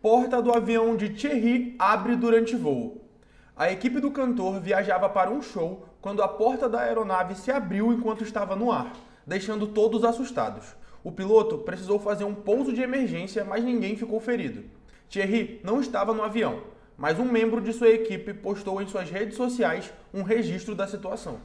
Porta do avião de Thierry abre durante voo. A equipe do cantor viajava para um show quando a porta da aeronave se abriu enquanto estava no ar, deixando todos assustados. O piloto precisou fazer um pouso de emergência, mas ninguém ficou ferido. Thierry não estava no avião, mas um membro de sua equipe postou em suas redes sociais um registro da situação.